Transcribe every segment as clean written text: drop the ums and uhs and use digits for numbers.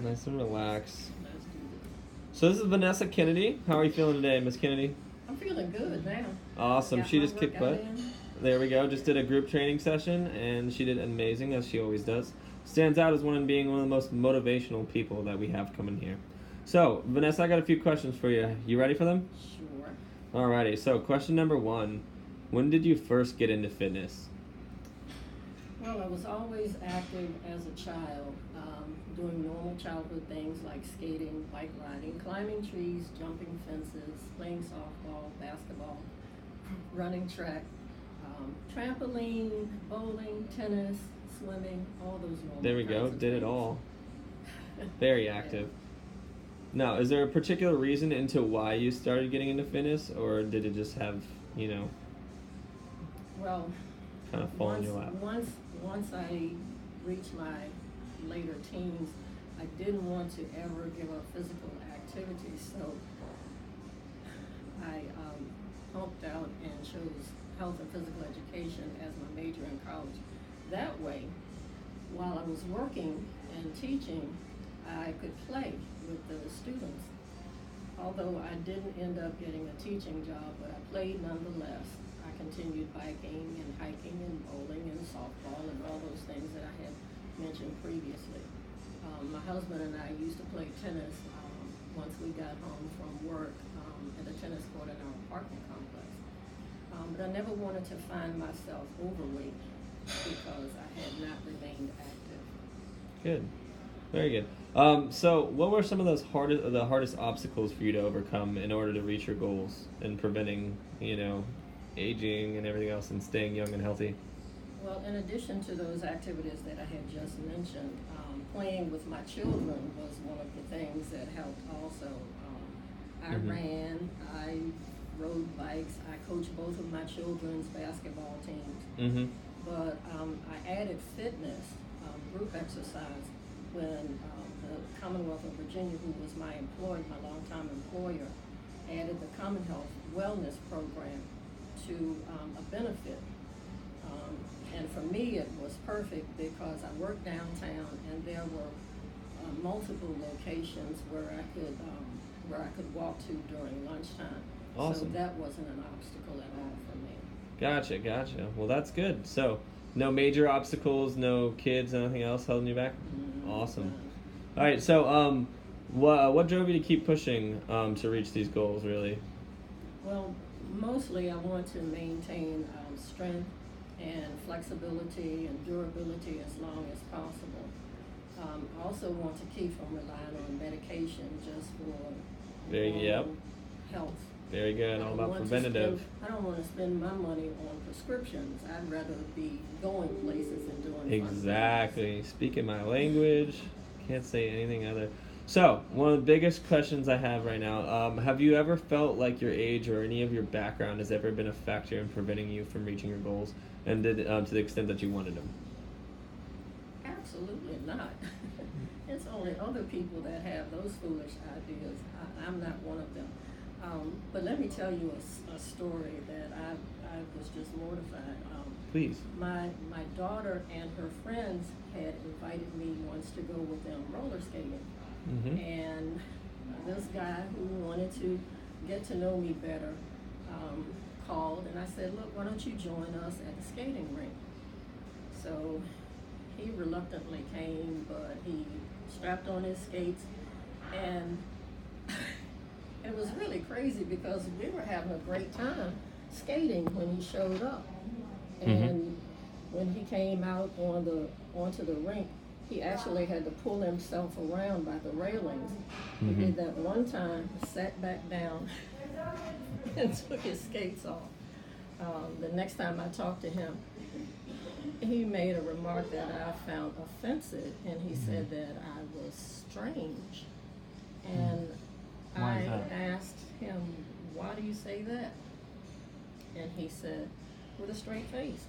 Nice and relax. So this is Vanessa Kennedy. How are you feeling today, Miss Kennedy? I'm feeling good now. Awesome. She just kicked butt. In. There we go. Just did a group training session, and she did amazing, as she always does. Stands out as being one of the most motivational people that we have coming here. So, Vanessa, I got a few questions for you. You ready for them? Sure. Alrighty. So, question number 1. When did you first get into fitness? Well, I was always active as a child, doing normal childhood things like skating, bike riding, climbing trees, jumping fences, playing softball, basketball, running track, trampoline, bowling, tennis, swimming, all those normal There we go. kinds of Did it things. all. Very active. Now, is there a particular reason into why you started getting into fitness, or did it just have, Well, kind of fall in your lap? Once I reached my later teens, I didn't want to ever give up physical activity, so I helped out and chose health and physical education as my major in college. That way, while I was working and teaching, I could play with the students. Although I didn't end up getting a teaching job, but I played nonetheless. I continued biking and hiking and bowling and softball and all those things that I had mentioned previously. My husband and I used to play tennis once we got home from work at a tennis court in our apartment complex. But I never wanted to find myself overweight because I had not remained active. Good. Very good. So what were some of the hardest obstacles for you to overcome in order to reach your goals and preventing, aging and everything else and staying young and healthy? Well, in addition to those activities that I had just mentioned, playing with my children was one of the things that helped also. I ran, I rode bikes, I coached both of my children's basketball teams. But I added fitness, group exercise, when the Commonwealth of Virginia, who was my longtime employer, added the Commonwealth Wellness Program to a benefit. And for me, it was perfect because I worked downtown, and there were multiple locations where I could walk to during lunchtime. Awesome. So that wasn't an obstacle at all for me. Gotcha. Well, that's good. So, no major obstacles, no kids, nothing else holding you back? Awesome. All right, so what drove you to keep pushing to reach these goals, really? Well, mostly I want to maintain strength and flexibility and durability as long as possible. I also want to keep from relying on medication just for health. Very good. All about preventative. I don't want to spend my money on prescriptions. I'd rather be going places and doing Exactly. Speaking my language. Can't say anything other. So, one of the biggest questions I have right now, have you ever felt like your age or any of your background has ever been a factor in preventing you from reaching your goals, and to the extent that you wanted them? Absolutely not. It's only other people that have those foolish ideas. I'm not one of them. But let me tell you a story that I was just mortified. Please. My daughter and her friends had invited me once to go with them roller skating. And this guy who wanted to get to know me better called, and I said, look, why don't you join us at the skating rink? So he reluctantly came, but he strapped on his skates, and it was really crazy because we were having a great time skating when he showed up. And when he came out onto the rink, he actually had to pull himself around by the railings. He did that one time, sat back down, and took his skates off. The next time I talked to him, he made a remark that I found offensive, and he said that I was strange. And I asked him, why do you say that? And he said, with a straight face,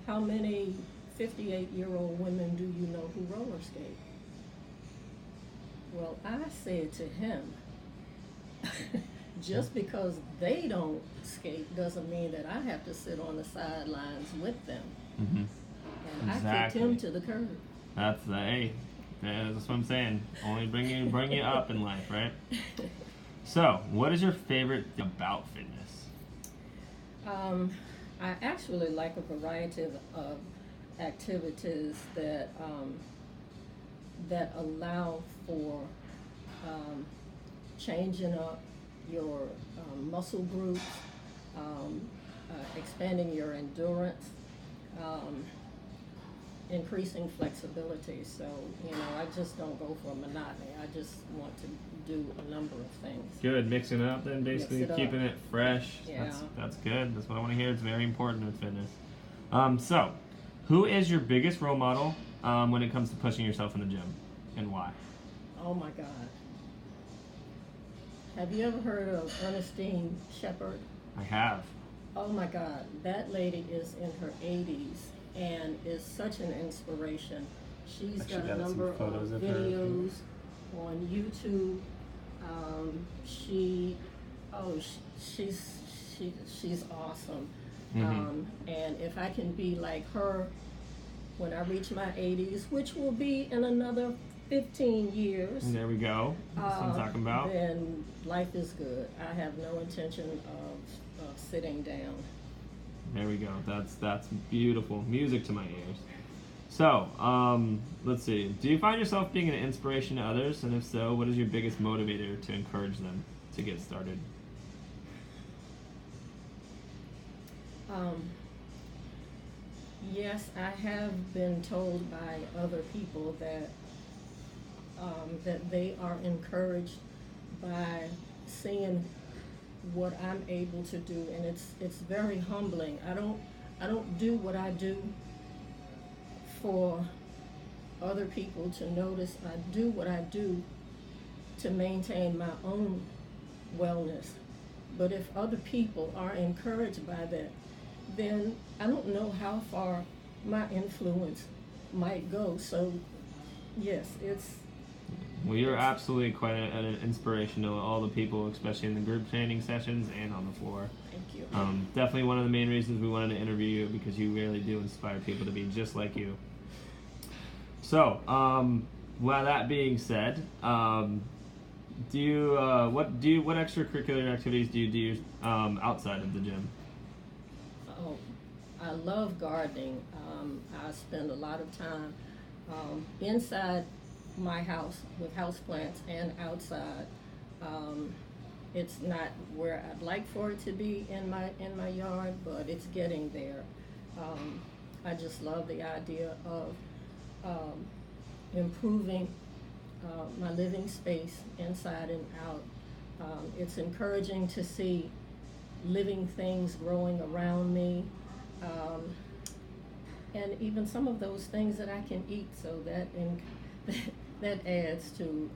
how many 58-year-old women do you know who roller skate? Well, I said to him, just because they don't skate doesn't mean that I have to sit on the sidelines with them. And I kicked him to the curb. That's That's what I'm saying. Only bring you up in life, right? So, what is your favorite thing about fitness? I actually like a variety of activities that allow for um, changing up your muscle groups, um, expanding your endurance, um, increasing flexibility. So, I just don't go for monotony. I just want to do a number of things. Good, mixing it up then, basically Mix it up. keeping it fresh. Yeah. That's good. That's what I want to hear. It's very important in fitness. So, who is your biggest role model when it comes to pushing yourself in the gym, and why? Oh my God. Have you ever heard of Ernestine Shepherd? I have. Oh my God, that lady is in her 80s and is such an inspiration. She's Actually got a got some number of photos of her. videos on YouTube. She's awesome. And if I can be like her when I reach my 80s, which will be in another 15 years, And there we go. That's what I'm talking about. then life is good. I have no intention of sitting down. There we go. That's beautiful. Music to my ears. So, let's see. Do you find yourself being an inspiration to others? And if so, what is your biggest motivator to encourage them to get started? Yes, I have been told by other people that that they are encouraged by seeing what I'm able to do, and it's very humbling. I don't do what I do for other people to notice. I do what I do to maintain my own wellness. But if other people are encouraged by that, then I don't know how far my influence might go. So yes, it's Well, you're absolutely quite an inspiration to all the people, especially in the group training sessions and on the floor. thank you. Definitely one of the main reasons we wanted to interview you, because you really do inspire people to be just like you. So, well, that being said, what extracurricular activities do you do outside of the gym? Oh, I love gardening. I spend a lot of time inside my house with houseplants and outside. It's not where I'd like for it to be in my yard, but it's getting there. I just love the idea of improving my living space inside and out. It's encouraging to see living things growing around me, and even some of those things that I can eat, so that adds to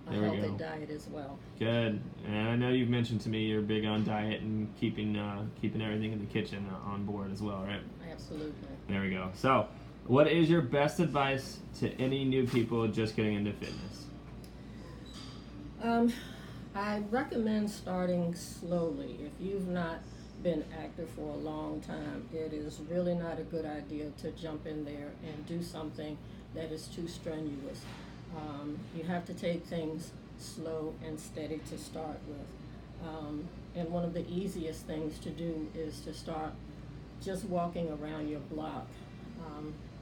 a There we healthy go. diet as well. Good. And I know you've mentioned to me you're big on diet and keeping everything in the kitchen on board as well, right? Absolutely. There we go. So, what is your best advice to any new people just getting into fitness? I recommend starting slowly. If you've not been active for a long time, it is really not a good idea to jump in there and do something that is too strenuous. You have to take things slow and steady to start with. And one of the easiest things to do is to start just walking around your block.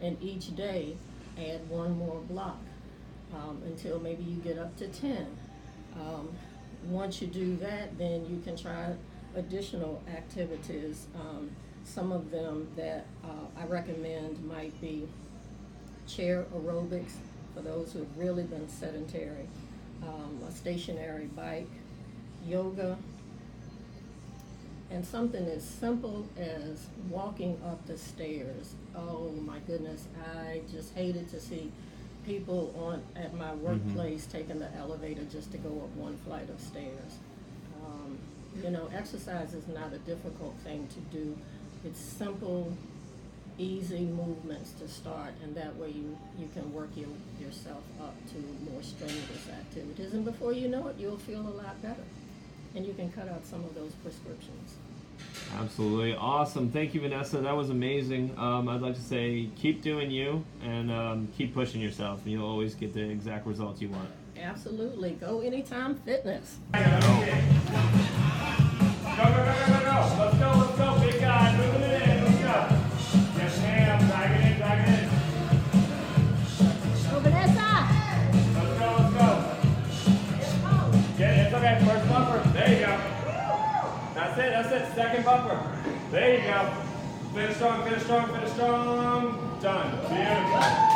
And each day, add one more block until maybe you get up to 10. Once you do that, then you can try additional activities. Some of them that I recommend might be chair aerobics for those who have really been sedentary, a stationary bike, yoga, and something as simple as walking up the stairs. Oh my goodness, I just hated to see people at my workplace taking the elevator just to go up one flight of stairs. Exercise is not a difficult thing to do. It's simple, easy movements to start, and that way you can work yourself up to more strenuous activities, and before you know it, you'll feel a lot better, and you can cut out some of those prescriptions. Absolutely awesome. Thank you, Vanessa. That was amazing. I'd like to say keep doing you and keep pushing yourself. You'll always get the exact results you want. Absolutely. Go Anytime Fitness. Go, go, go, let's go, big guy, moving it in, let's go. Yes, ma'am, drag it in, drag it in. Go, Vanessa! Let's go. It's okay, first bumper, there you go. That's it, second bumper. There you go. Finish strong, done. Beautiful.